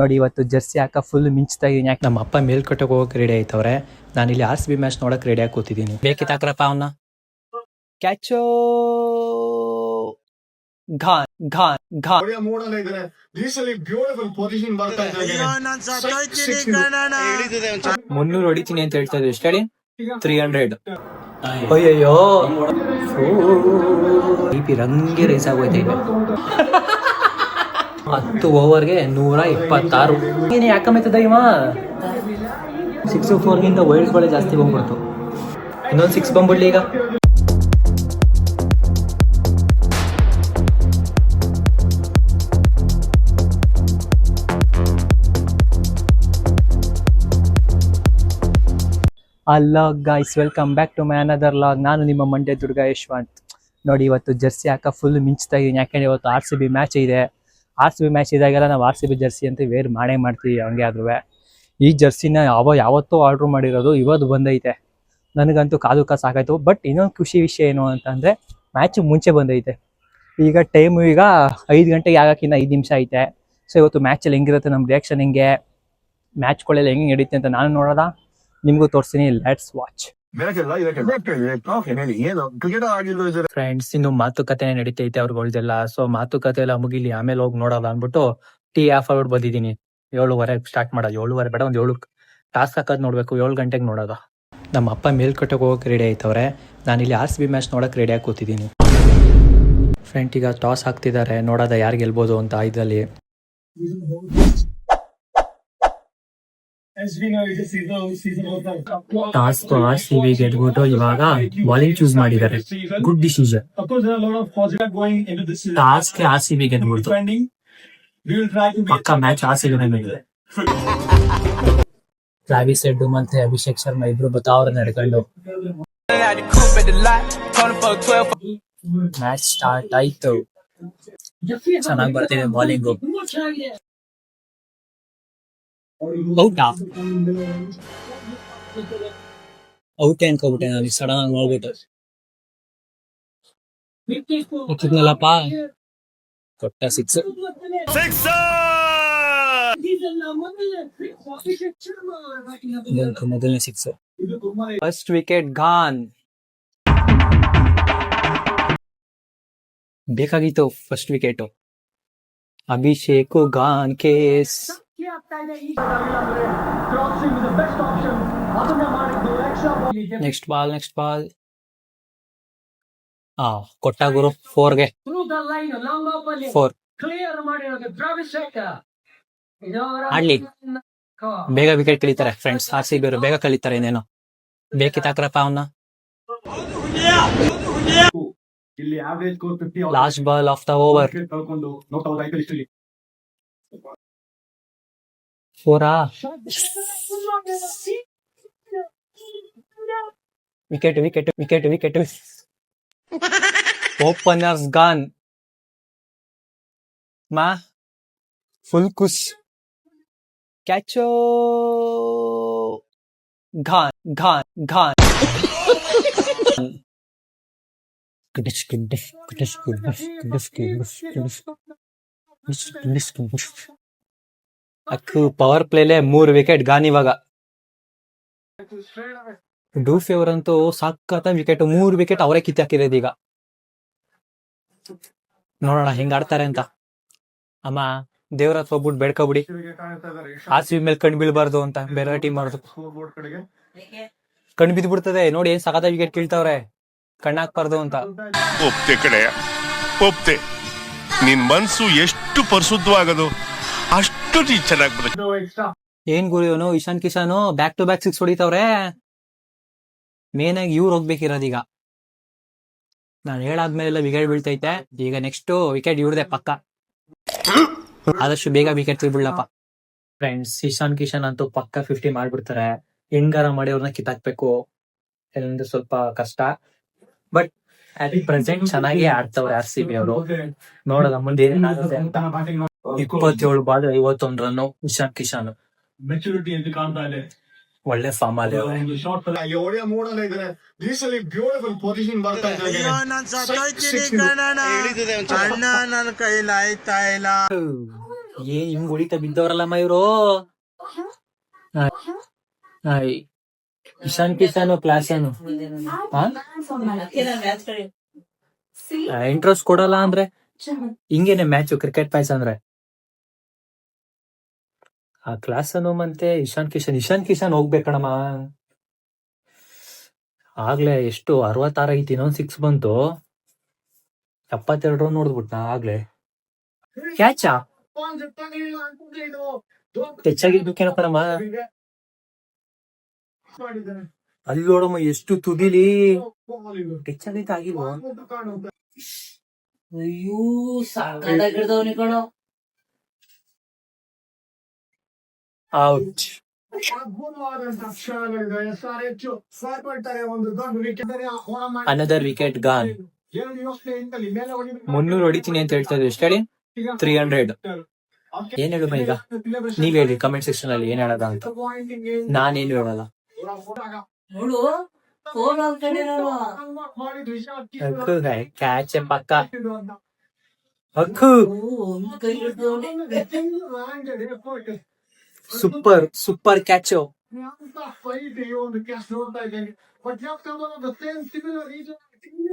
ನೋಡಿ ಇವತ್ತು ಜರ್ಸಿ ಹಾಕ ಫುಲ್ ಮಿಂಚ್ತಾ ಇದೀನಿ. ಯಾಕೆ ನಮ್ಮ ಅಪ್ಪ ಮೇಲ್ಕೋಟೆಗೆ ಹೋಗಕ್ಕೆ ರೆಡಿ ಆಯ್ತವ್ರೆ. ನಾನು ಇಲ್ಲಿ RCB ಮ್ಯಾಚ್ ನೋಡಕ್ ರೆಡಿ ಆಗಿ ಕೂತಿದ್ದೀನಿ. ಬೇಕಿತ್ತಾಕ್ರಪ್ಪ ಅವನ್ನ ಕ್ಯಾಚೋ ಘಾನ್ ಘಾನ್ ಘಾನ್ ಮುನ್ನೂರು ಹೊಡಿತೀನಿ ಅಂತ ಹೇಳ್ತಾ ಇದ್ದೆ. ಸ್ಟಡಿ 300. ಅಯ್ಯಯ್ಯೋ ರಂಗೆ ರೇಸ್ ಆಗೋಯ್ತಾ ಇದೆ. 10 ಓವರ್ಗೆ 126. ಏನು ಯಾಕಂಬೈತದ ಇವ 6-4ಗಿಂತ ವೈಲ್ಡ್ಸ್ಗಳೇ ಜಾಸ್ತಿ ಬಂದ್ಬಿಡ್ತು. ಇನ್ನೊಂದು 6 ಬಂದ್ಬಿಡ್ಲಿ ಈಗ. Hello guys, welcome back to my another log. ನಾನು ನಿಮ್ಮ ಮಂಡ್ಯ ದುರ್ಗ ಯಶವಂತ್. ನೋಡಿ ಇವತ್ತು ಜರ್ಸಿ ಹಾಕ ಫುಲ್ ಮಿಂಚ್ತಾ ಇದೀನಿ. ಯಾಕೆಂದ್ರೆ ಇವತ್ತು RCB ಮ್ಯಾಚ್ ಇದೆ. RCB ಮ್ಯಾಚ್ ಇದಾಗೆಲ್ಲ ನಾವು RCB ಜರ್ಸಿ ಅಂತ ವೇರ್ ಮಾಡೇ ಮಾಡ್ತೀವಿ. ಹಂಗೆ ಆದ್ರೂ ಈ ಜರ್ಸಿನ ಯಾವತ್ತೂ ಆರ್ಡ್ರ್ ಮಾಡಿರೋದು, ಇವತ್ತು ಬಂದೈತೆ. ನನಗಂತೂ ಕಾದು ಸಾಕಾಯ್ತು. ಬಟ್ ಇನ್ನೊಂದು ಖುಷಿ ವಿಷಯ ಏನು ಅಂತಂದರೆ ಮ್ಯಾಚ್ ಮುಂಚೆ ಬಂದೈತೆ. ಈಗ ಟೈಮು ಈಗ 5 ಗಂಟೆಗೆ ಆಗೋಕ್ಕಿಂತ 5 ನಿಮಿಷ ಐತೆ. ಸೊ ಇವತ್ತು ಮ್ಯಾಚಲ್ಲಿ ಹೆಂಗಿರುತ್ತೆ, ನಮ್ಮ ರಿಯಾಕ್ಷನ್ ಹೆಂಗೆ, ಮ್ಯಾಚ್ಗಳೆಲ್ಲ ಹೆಂಗೆ ನಡೀತೆ ಅಂತ ನಾನು ನೋಡೋದ ನಿಮಗೂ ತೋರಿಸ್ತೀನಿ. Let's watch. ಫ್ರೆಂಡ್ಸ್, ಇನ್ನು ಮಾತುಕತೆ ನಡೀತೈತೆ ಅವ್ರಗಳ್ದೆಲ್ಲ. ಸೊ ಮಾತುಕತೆ ಎಲ್ಲ ಮುಗಿಲಿ, ಆಮೇಲೆ ಹೋಗಿ ನೋಡೋಲ್ಲ ಅಂದ್ಬಿಟ್ಟು ಟೀ ಆಫ್ ಆಗ್ಬಿಟ್ಟು ಬಂದಿದ್ದೀನಿ. 7:30 ಸ್ಟಾರ್ಟ್ ಮಾಡೋದು. 7:30 ಬೇಡ, ಒಂದು 7 ಟಾಸ್ಕ್ ಹಾಕೋದು ನೋಡ್ಬೇಕು. 7 ಗಂಟೆಗೆ ನೋಡೋದು. ನಮ್ಮ ಅಪ್ಪ ಮೇಲ್ಕೋಟೆಗೆ ಹೋಗಕ್ಕೆ ರೆಡಿ ಆಯ್ತವ್ರೆ. ನಾನಿಲ್ಲಿ RCB ಮ್ಯಾಚ್ ನೋಡಕ್ಕೆ ರೆಡಿ ಆಗಿ ಕೂತಿದ್ದೀನಿ. ಫ್ರೆಂಡ್ ಈಗ ಟಾಸ್ ಹಾಕ್ತಿದ್ದಾರೆ, ನೋಡೋದ ಯಾರು ಗೆಲ್ಬೋದು ಅಂತ. ಇದರಲ್ಲಿ ಟಾಸ್ RCB ಗೆದ್ಬಿಟ್ಟು ಇವಾಗ ಬಾಲಿಂಗ್ ಚೂಸ್ ಮಾಡಿದ್ದಾರೆ. Good decision. ಟಾಸ್ಗೆ RCB ಗೆದ್ಬಿಡ್ತು. ಪಕ್ಕ ಮ್ಯಾಚ್ RCB ಮೇಲೆ. ಟ್ರಾವಿಸ್ ಹೆಡ್ ಮತ್ತೆ ಅಭಿಷೇಕ್ ಶರ್ಮಾ ಇಬ್ರು ಬತ್ತಾವ್ರೆ ನಡ್ಕೊಂಡು. ಮ್ಯಾಚ್ ಸ್ಟಾರ್ಟ್ ಆಯ್ತು. ಚೆನ್ನಾಗಿ ಬರ್ತಿದೆ ಬಾಲಿಂಗು. ಔಟ್ ಅನ್ಕೋಬಿಟ್ಟೆ ನಾನು ಸಡನ್ ಆಗಿ ನೋಡ್ಬಿಟ್ಟು. ಗೊತ್ತಿದ್ನಲ್ಲಪ್ಪ, ಕೊಟ್ಟ 6. ಮೊದಲನೇ 6. First wicket gone. ಬೇಕಾಗಿತ್ತು first wicket. Abhishek gone case. Next ball ಕೊಟ್ಟ ಗುರು 4ಗೆ 4. ಆಡ್ಲಿ, ಬೇಗ ವಿಕೆಟ್ ಕಳೀತಾರೆ ಫ್ರೆಂಡ್ಸ್. RCB ಅವರು ಬೇಗ ಕಳೀತಾರೆ. ಇನ್ನೇನು ಬೇಕಿತ್ತಾಕ್ರಪ್ಪ ಅವನ್ನ. Last ball of the over. 4. Wicket. Openers gone. ಮಾ ಫುಲ್ ಕುಸ್. ಕ್ಯಾಚೋ ಘಾನ್. ಅಕ್ಕು ಪವರ್ ಪ್ಲೇಲೆ 3 ವಿಕೆಟ್ ಗಾನ್. ಇವಾಗ ಡೂಫಿ ಅವರಂತೂ ಸಖತ್ ವಿಕೆಟ್, 3 ವಿಕೆಟ್ ಅವರೇ ಕಿತ್ತಾಕಿರೋದು. ಈಗ ನೋಡೋಣ ಹೆಂಗ್ ಆಡ್ತಾರೆ ಅಂತ. ಅಮ್ಮ ದೇವ್ರ ಹತ್ರ ಹೋಗ್ಬಿಟ್ಟು ಬೇಡ್ಕೊಬಿಡಿ, RCB ಮೇಲೆ ಕಣ್ ಬೀಳ್ಬಾರ್ದು ಅಂತ. ಬೇರೆ ಟೀಮ್ ಮಾಡೋದು ಕಣ್ ಬಿದ್ದು ಬಿಡ್ತದೆ ನೋಡಿ. ಏನ್ ಸಖತ್ ವಿಕೆಟ್ ಕೀಳ್ತಾವ್ರೆ, ಕಣ್ಣಾಕ್ಬಾರ್ದು ಅಂತ. ಒಪ್ತೆ ಕಡೆ ಒಪ್ತೆ. ನಿನ್ ಮನ್ಸು ಎಷ್ಟು ಪರಿಶುದ್ಧವಾಗದು ಅಷ್ಟು ಚೆನ್ನಾಗಿ ಬರುತ್ತೆ. ಏನ್ ಗುರು ಇವನು Ishan Kishan back to back 6 ಹೊಡಿತಾವ್ರೆ. ಮೇನ್ ಆಗಿ ಇವ್ರು ಹೋಗ್ಬೇಕಿರೋದೀಗ. ನಾನು ಹೇಳಾದ್ಮೇಲೆಲ್ಲ ವಿಕೆಟ್ ಬೀಳ್ತೈತೆ. ಈಗ ನೆಕ್ಸ್ಟ್ ವಿಕೆಟ್ ಇವ್ರದೆ ಪಕ್ಕ. ಆದಷ್ಟು ಬೇಗ ವಿಕೆಟ್ ತೆಗಿಬಿಡ್ಲಪ್ಪ ಫ್ರೆಂಡ್ಸ್. ಇಶಾನ್ ಕಿಶನ್ ಅಂತೂ ಪಕ್ಕ 50 ಮಾಡ್ಬಿಡ್ತಾರೆ. ಹೆಂಗಾರ ಮಾಡಿ ಅವ್ರನ್ನ ಕಿತ್ತಾಕ್ಬೇಕು. ಎಲ್ಲಂದ್ರೆ ಸ್ವಲ್ಪ ಕಷ್ಟ. ಬಟ್ ಅಟ್ ಪ್ರೆಸೆಂಟ್ ಚೆನ್ನಾಗಿ ಆಡ್ತವ್ರೆ RCB ಅವರು. ನೋಡೋದ ಮುಂದೆ ಏನಾಗುತ್ತೆ ಅಂತ. 27 ball 51 run Ishan Kishan. Maturity ಅಂತ ಕಾಣ್ತಾ ಇದೆ. ಒಳ್ಳೆ ಫಾರ್ಮ್ ಅಲ್ಲಿ ಏನ್ ಹಿಂಗ್ ಹೊಡಿತಾ ಬಿದ್ದವ್ರಲ್ಲಮ್ಮ ಇವ್ರು. ಇಶಾನ್ ಕಿಶಾನ್ ಕ್ಲಾಸ್ ಏನು ಇಂಟ್ರೆಸ್ಟ್ ಕೊಡಲ್ಲ ಅಂದ್ರೆ ಹಿಂಗೇನೆ ಮ್ಯಾಚ್ ಕ್ರಿಕೆಟ್ ಮ್ಯಾಚ್ ಅಂದ್ರೆ ಆ ಕ್ಲಾಸ್ ಅನ್ನು ಮತ್ತೆ ಇಶಾನ್ ಕಿಶಾನ್ ಹೋಗ್ಬೇಕಣಮ್ಮ. ಆಗ್ಲೇ ಎಷ್ಟು 66 ಐತಿ, ಇನ್ನೊಂದ್ 6 ಬಂತು, 72 ರನ್ ನೋಡ್ಬಿಟ್ನ ಆಗ್ಲೇ. ಕ್ಯಾಚಾ ಹೆಚ್ಚಾಗಿರ್ಬೇಕೇನೋ ಕಣಮ್ಮ. ಅಲ್ಲಿ ನೋಡಮ್ಮ ಎಷ್ಟು ತುದಿಲಿ ಹೆಚ್ಚಾಗೈತೆ ಆಗಿಲ್ವ. ಅಯ್ಯೋ ಸಾಕಾಗಿರ್ದವ್ನಿ ಕಣೋ. ಔಟ್. Another wicket gone. 300 ಹೊಡಿತೀನಿ ಅಂತ ಹೇಳ್ತಾ ಇದ್ರು. ಎಷ್ಟು ಹೇಳಿ? 300. ಏನ್ ಹೇಳುವ ಈಗ ನೀವ್ ಹೇಳಿ ಕಮೆಂಟ್ ಸೆಕ್ಷನ್ ಅಲ್ಲಿ ಏನ್ ಹೇಳೋದ ಅಂತ. ನಾನೇನು ಹೇಳಲ್ಲ. ನೋಡು ಫೋನ್ ಹಾಕೊಂಡಿರಲ್ವಾ. ಕ್ಯಾಚ್ ಪಕ್ಕ. ಹಕ್ಕು ಒಂದು ಕೈ ಹಿಡ್ದವ್ನಿ. Super super catch.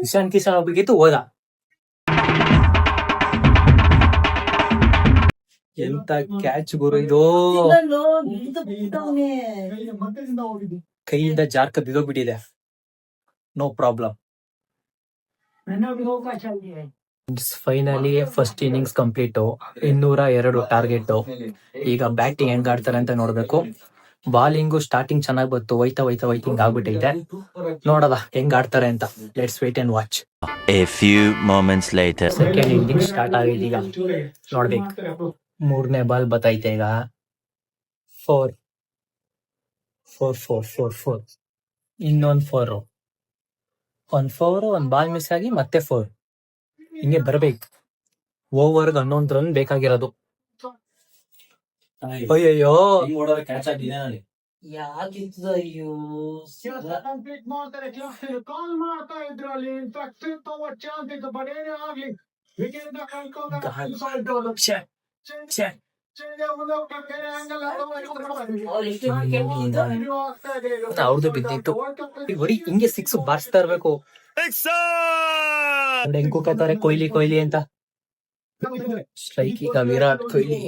Ishan Kishan ಹೋಗ್ಬೇಕಿತ್ತು, ಹೋದ. ಎಂತ ಕ್ಯಾಚ್ ಗುರು ಇದು. ಇಲ್ಲಲ್ಲೋ, ಹಿಡ್ದು ಬಿಟ್ಟವ್ನೆ. ಕೈಯಿಂದ ಜಾರ್ಕ ಬಿದ್ದೋಗ್ಬಿಟ್ಟಿದೆ. No problem. Finally first innings complete. 202 target. ಈಗ ಬ್ಯಾಟಿಂಗ್ ಹೆಂಗ್ ಆಡ್ತಾರೆ ಅಂತ ನೋಡ್ಬೇಕು. ಬಾಲಿಂಗು ಸ್ಟಾರ್ಟಿಂಗ್ ಚೆನ್ನಾಗ್ ಬಂತು, ಹೋಯ್ತಾ ಹಿಂಗ್ ಆಗ್ಬಿಟ್ಟೈತೆ. ನೋಡದ ಹೆಂಗ್ ಆಡ್ತಾರೆ ಅಂತ. Let's wait and watch. A few moments later. Second inning start ಆಗಿದೆ ಈಗ. ನೋಡ್ಬೇಕು. 3ನೇ ಬಾಲ್ ಬತ್ತೈತೆ ಈಗ. 4 ಇನ್ನೊಂದ್ 4. ಒಂದ್ 4, ಒಂದ್ ಬಾಲ್ ಮಿಸ್ ಆಗಿ ಮತ್ತೆ 4. ಹಿಂಗೆ ಬರ್ಬೇಕು. ಓವರ್ಗೆ 11 ರನ್ ಬೇಕಾಗಿರೋದು. ಅಯ್ಯಯ್ಯೋ ಕ್ಯಾಚ್ ಆಗಿದೆ. ಯಾಕಿರ್ತದ ಅಯ್ಯೋ. ಅವ್ರದ್ದು ಬಿದ್ದಿತ್ತು. ಬರೀ ಹಿಂಗೆ 6 ಬಾರಿಸ್ತಾ ಇರ್ಬೇಕು. ಹೆಂಗ್ ಕೂಕತ್ತಾರೆ ಕೊಹ್ಲಿ ಅಂತ. ಸ್ಟ್ರೈಕ್ ಈಗ ವಿರಾಟ್ ಕೊಹ್ಲಿ.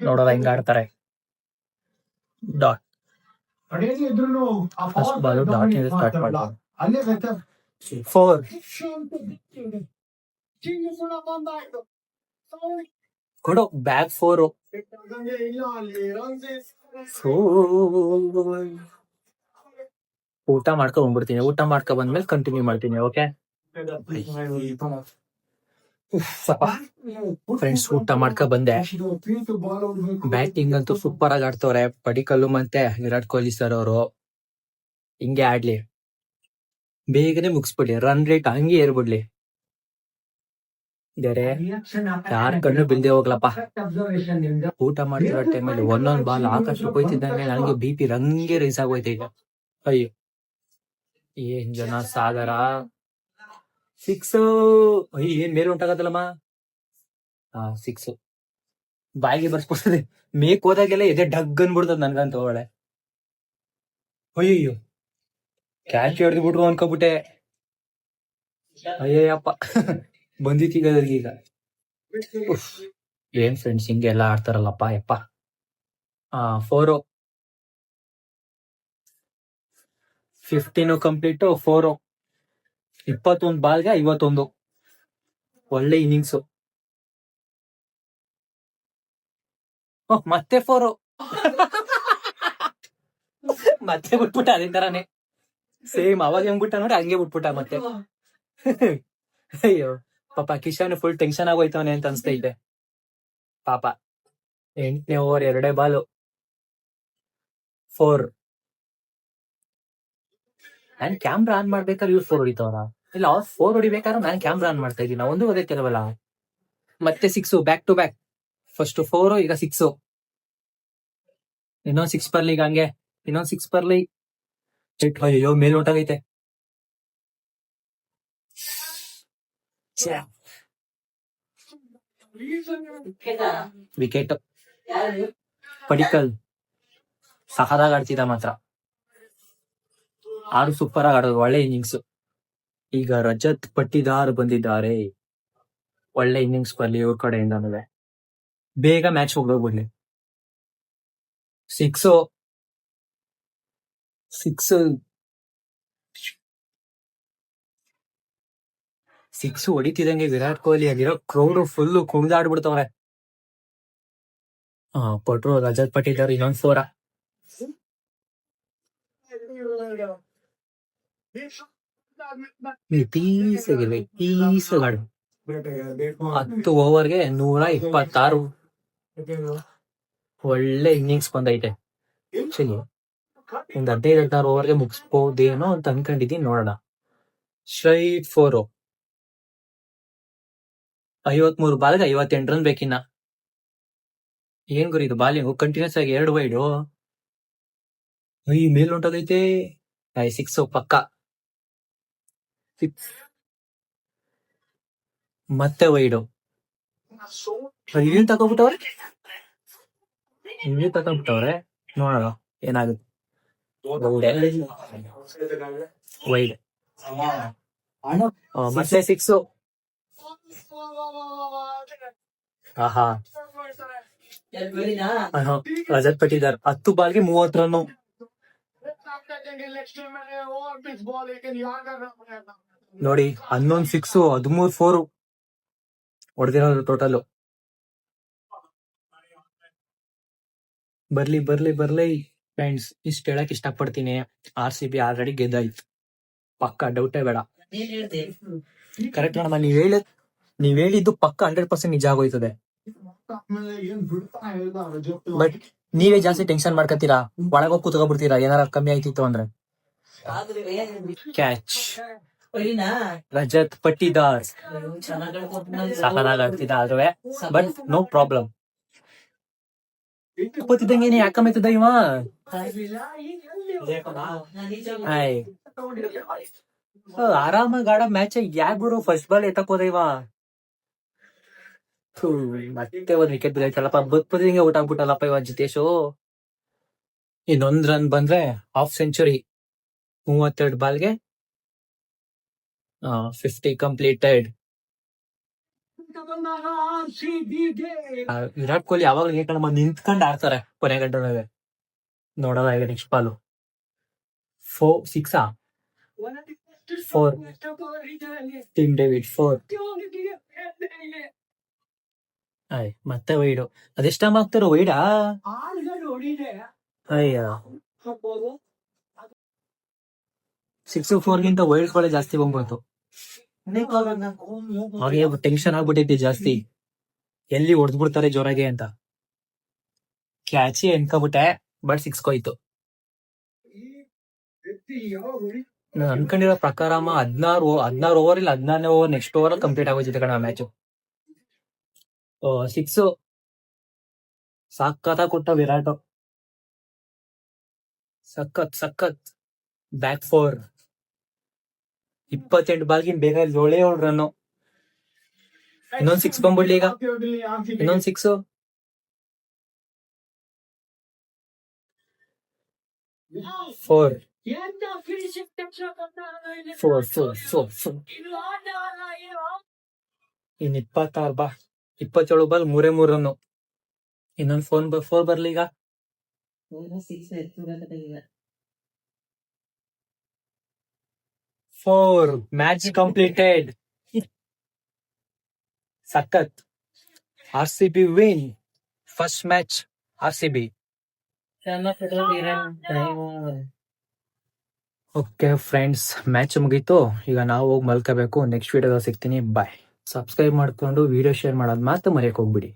ನೋಡೋದ ಹೆಂಗ್ ಆಡ್ತಾರೆ. ಡಾಟ್. ಫಸ್ಟ್ ಬಾಲ್ ಡಾಟ್ ಇಂದ ಸ್ಟಾರ್ಟ್ ಮಾಡ್ತಾರೆ. 4 ಕೊಡು ಬ್ಯಾಕ್ 4. ಊಟ ಮಾಡ್ಕೊಂಡ್ ಬಂದ್ಬಿಡ್ತೀನಿ. ಊಟ ಮಾಡ್ಕೊಂಡ್ ಬಂದ್ಮೇಲೆ ಕಂಟಿನ್ಯೂ ಮಾಡ್ತೀನಿ. ಓಕೆ ಫ್ರೆಂಡ್ಸ್, ಊಟ ಮಾಡ್ಕೊ ಬಂದೆ. ಬ್ಯಾಟಿಂಗ್ ಅಂತೂ ಸೂಪರ್ ಆಗಿ ಆಡ್ತವ್ರೆ ಪಡಿಕಲ್ಲು ಮತ್ತೆ ವಿರಾಟ್ ಕೊಹ್ಲಿ ಸರ್ ಅವರು. ಹಿಂಗೆ ಆಡ್ಲಿ, ಬೇಗನೆ ಮುಗಿಸ್ಬಿಡ್ಲಿ, ರನ್ ರೇಟ್ ಹಂಗೆ ಏರ್ಬಿಡ್ಲಿ. ಬೇರೆ ಯಾರ ಕಣ್ಣು ಬಿಲ್ದೆ ಹೋಗ್ಲಪ್ಪ. ಊಟ ಮಾಡ್ತಿರೋ ಟೈಮಲ್ಲಿ ಒಂದೊಂದ್ ಬಾಲ್ ಆಕಾಶಕ್ಕೆ ಹೋಯ್ತಿದ್ದಂಗೆ ನನಗೆ BP ರಂಗೆ ರೈಸ್ ಆಗೋಯ್ತು ಈಗ. ಅಯ್ಯೋ ಏನ್ ಜನ ಸಾಗರ. 6. ಅಯ್ಯ ಏನ್ ಮೇಲೆ ಉಂಟಾಗತ್ತಲ್ಲಮ್ಮ. 6 ಬಾಯಿಗೆ ಬರ್ಸ್ಕೊಡ್ತದೆ. ಮೇಕ್ ಹೋದಾಗೆಲ್ಲ ಎದೆ ಡಗ್ ಅನ್ಬಿಡ್ತದ ನನ್ಗಂತ ಒಳ್ಳೆ. ಅಯ್ಯಯ್ಯೋ ಕ್ಯಾಚ್ ಹಿಡ್ದು ಬಿಟ್ರು ಅನ್ಕೋಬಿಟ್ಟೆ. ಅಯ್ಯಯ್ಯಪ್ಪ ಬಂದಿತ್ತೀಗ ಈಗ. ಏನ್ ಫ್ರೆಂಡ್ಸ್ ಹಿಂಗೆಲ್ಲ ಆಡ್ತಾರಲ್ಲಪ್ಪ ಯಪ್ಪ. 4 15 ಕಂಪ್ಲೀಟ್. 4 21 ಬಾಲ್ಗೆ 51. ಒಳ್ಳೆ ಇನ್ನಿಂಗ್ಸು. ಮತ್ತೆ 4 ಮತ್ತೆ ಬಿಟ್ಬಿಟ್ಟ. ಅದೇ ತರಾನೇ ಸೇಮ್ ಅವಾಗ ಹೆಂಗ್ ಬಿಟ್ಟ ನೋಡಿ ಹಂಗೆ ಬಿಟ್ಬಿಟ್ಟ ಮತ್ತೆ. ಅಯ್ಯೋ ಪಾಪ ಕಿಶನ್ ಫುಲ್ ಟೆನ್ಷನ್ ಆಗೋಯ್ತವನೆ ಅಂತ ಅನ್ಸ್ತೈತೆ ಪಾಪ. 8ನೇ ಓವರ್ 2 ಬಾಲು. 4. ನಾನ್ ಕ್ಯಾಮ್ರಾ ಆನ್ ಮಾಡ್ಬೇಕಾದ್ರೆ ಇವ್ರು 4 ಹೊಡಿತವ್ರ. ಇಲ್ಲ 4 ಹೊಡಿಬೇಕಾದ್ರೆ ನಾನ್ ಕ್ಯಾಮ್ರಾ ಆನ್ ಮಾಡ್ತಾ ಇದೀನಿ. ಒಂದು ಅದೇ ಕೆಲವಲ್ಲ. ಮತ್ತೆ 6 ಬ್ಯಾಕ್ ಟು ಬ್ಯಾಕ್. ಫಸ್ಟ್ 4 ಈಗ 6. ಇನ್ನೊಂದ್ 6 ಬರ್ಲಿ ಈಗ. ಹಂಗೆ ಇನ್ನೊಂದ್ 6 ಬರ್ಲಿ. ಅಯ್ಯೋ ಮೇಲ್ ಹೊಂಟಾಗೈತೆ. ವಿಕೆಟ್ ಪಡಿಕಲ್ ಸಹದಾಗ ಆಡ್ತಿದ್ದ ಮಾತ್ರ. ಆರು ಸೂಪರ್ ಆಗಿ ಆಡೋದು, ಒಳ್ಳೆ ಇನ್ನಿಂಗ್ಸ್. ಈಗ ರಜತ್ ಪಟ್ಟಿದಾರ್ ಬಂದಿದ್ದಾರೆ. ಒಳ್ಳೆ ಇನ್ನಿಂಗ್ಸ್ ಬರ್ಲಿ ಇವ್ರ ಕಡೆಯಿಂದ, ಬೇಗ ಮ್ಯಾಚ್ ಹೋಗ್ಬಿಡ್ಲಿ. ಸಿಕ್ಸ್ ಹೊಡಿತಿದಂಗೆ ವಿರಾಟ್ ಕೊಹ್ಲಿ ಆಗಿರೋ ಕ್ರೌಡ್ ಫುಲ್ ಕುಣಿದಾಡ್ಬಿಡ್ತವ್ರೆ. ಕೊಟ್ರು ರಜತ್ ಪಟ್ಟಿದಾರ್ ಇನ್ನೊಂದ್ 4. ಪೀಸಗಾಡು 10 ಓವರ್ಗೆ 126. ಒಳ್ಳೆ ಇನ್ನಿಂಗ್ಸ್ ಬಂದೈತೆ. ಸರಿ, ಒಂದ್ 15-16 ಓವರ್ಗೆ ಮುಗಿಸ್ಬೋದೇನೋ ಅಂತ ಅನ್ಕೊಂಡಿದೀನಿ, ನೋಡೋಣ. ಸ್ಟ್ರೈಟ್ 4, 53 ಬಾಲ್ಗೆ 58 ರನ್ ಬೇಕಿನ್ನ. ಏನ್ ಗುರು ಇದು ಬಾಲಿಂಗ್, ಕಂಟಿನ್ಯೂಸ್ ಆಗಿ 2 ವೈಡು. ಈ ಮೇಲ್ ಹೊಂಟೋಗೈತೆ. 6 ಪಕ್ಕ. 6 ಮತ್ತೆ ವೈಡು. ಇಲ್ಲಿ ತಗೊಂಡ್ಬಿಟ್ಟವ್ರೆ, ನೋಡೋಣ ಏನಾಗುತ್ತೆ. ವೈಡ್ ಮತ್ತೆ 6. ಆಹಾ, ರಜತ್ ಪಟ್ಟಿದಾರ್ 10 ಬಾಲ್ಗೆ 30 ರನ್ನು. ನೋಡಿ, 11 6, 13 4 ಹೊಡೆದಿರೋದು ಟೋಟಲ್. ಬರ್ಲಿ ಫ್ರೆಂಡ್ಸ್, ಇಷ್ಟ ಹೇಳಕ್ ಇಷ್ಟಪಡ್ತೀನಿ. RCB ಆಲ್ರೆಡಿ ಗೆದ್ದಾಯ್ತು, ಪಕ್ಕ, ಡೌಟೇ ಬೇಡ. ಕರೆಕ್ಟ್ ಅಣ್ಣ, ನೀವ್ ಹೇಳಿದ್ದು ಪಕ್ಕ 100% ನಿಜ ಆಗೋಯ್ತದೆ. ಬಟ್ ನೀವೇ ಜಾಸ್ತಿ ಟೆನ್ಷನ್ ಮಾಡ್ಕೊತೀರಾ, ಒಳಗೋಗಿ ಕೂತ್ಕೊಬಿಡ್ತೀರಾ ಏನಾರ ಕಮ್ಮಿ ಆಯ್ತಿತ್ತು ಅಂದ್ರೆ. ಕ್ಯಾಚ್ ರಜತ್ ಪಟ್ಟಿದಾರ್ ಸಹನಾಗ್ತಿದ್ದ ಆದ್ರೆ, ಬಟ್ ನೋ ಪ್ರಾಬ್ಲಮ್. ಕೂತಿದ್ದಂಗೆ ಯಾಕಮ್ಮೆತ್ತದ ಇವ. ಆರಾಮಾಗಿ ಆಡ ಮ್ಯಾಚ್ ಯಾಕೆ ಗುರು ಫಸ್ಟ್ ಬಾಲ್ ಎತ್ತಕೋದ ಇವ. ಮತ್ತೆ ಒಂದ್ ವಿಕೆಟ್ ಬಿದ್ದೈತಲ್ಲಪ್ಪ, ಬದ್ಪದಿಂಗೆ ಔಟ್ ಆಗ್ಬಿಟ್ಟಲ್ಲಪ್ಪ ಇವ ಜಿತೇಶು. ಇನ್ನೊಂದ್ ರನ್ ಬಂದ್ರೆ half century. 32 ಬಾಲ್ಗೆ 50 completed. Virat Kohli ಯಾವಾಗ್ಲೂ ನಿಂತ್ಕೊಂಡ್ ಆಡ್ತಾರೆ ಕೊನೆ ಗಂಟೆ. ನೋಡೋದ ಈಗ ನೆಕ್ಸ್ಟ್ ಬಾಲು. 6 4. Tim David 4. ಮತ್ತೆ ವೈಡು. ಅದೆಷ್ಟಮ್ಮ ಆಗ್ತಾರೋ ವೈಡಾ. ಅಯ್ಯ, 6 4ಗಿಂತ ವೈಡ್ಗಳೇ ಜಾಸ್ತಿ ಬಂದ್ಬಿಡ್ತು. ಹಾಗೆ ಟೆನ್ಷನ್ ಆಗ್ಬಿಟ್ಟೈತಿ ಜಾಸ್ತಿ, ಎಲ್ಲಿ ಹೊಡೆದ್ಬಿಡ್ತಾರೆ ಜೋರಾಗೆ ಅಂತ. ಕ್ಯಾಚಿ ಎನ್ಕೊಬಿಟ್ಟೆ, ಬಟ್ 6 ಹೋಯ್ತು. ನಾನು ಅನ್ಕೊಂಡಿರೋ ಪ್ರಕಾರ 16 ಓವರ್ ಇಲ್ಲ 14ನೇ ಓವರ್, ನೆಕ್ಸ್ಟ್ ಓವರ್ ಕಂಪ್ಲೀಟ್ ಆಗೋಯ್ತಿದೆ ಕಣ ಮ್ಯಾಚು. 6 ಸಕ್ಕತ್ತ ಕೊಟ್ಟ ವಿರಾಟ್. ಸಖತ್ ಬ್ಯಾಕ್ 4. 28 ಬಾಲ್ಗಿನ್ ಬೇಗ 7 ರನ್ನು. ಇನ್ನೊಂದ್ 6 ಬಂದ್ಬಿಡ್ಲಿ ಈಗ. ಇನ್ನೊಂದ್ 6. 4. ಇನ್ 26 ಬಾ. 27 ಬಾಲ್ 3 ರನ್ನು. ಇನ್ನೊಂದ್ 4 ಬರ್ಲಿ ಈಗ. 4 ಮ್ಯಾಚ್ ಕಂಪ್ಲೀಟೆಡ್. ಸಖತ್. RCB win first match. RCB. Okay friends, match ಮುಗೀತು. ಈಗ ನಾವು ಹೋಗಿ ಮಲ್ಕೋಬೇಕು. ನೆಕ್ಸ್ಟ್ ವಿಡಿಯೋದಲ್ಲಿ ಸಿಗ್ತೀನಿ. ಬಾಯ್. ಸಬ್ಸ್ಕ್ರೈಬ್ ಮಾಡ್ಕೊಂಡು ವಿಡಿಯೋ ಶೇರ್ ಮಾಡೋದ್ ಮಾತ್ರ ಮರೆಯಕ್ ಹೋಗ್ಬಿಡಿ.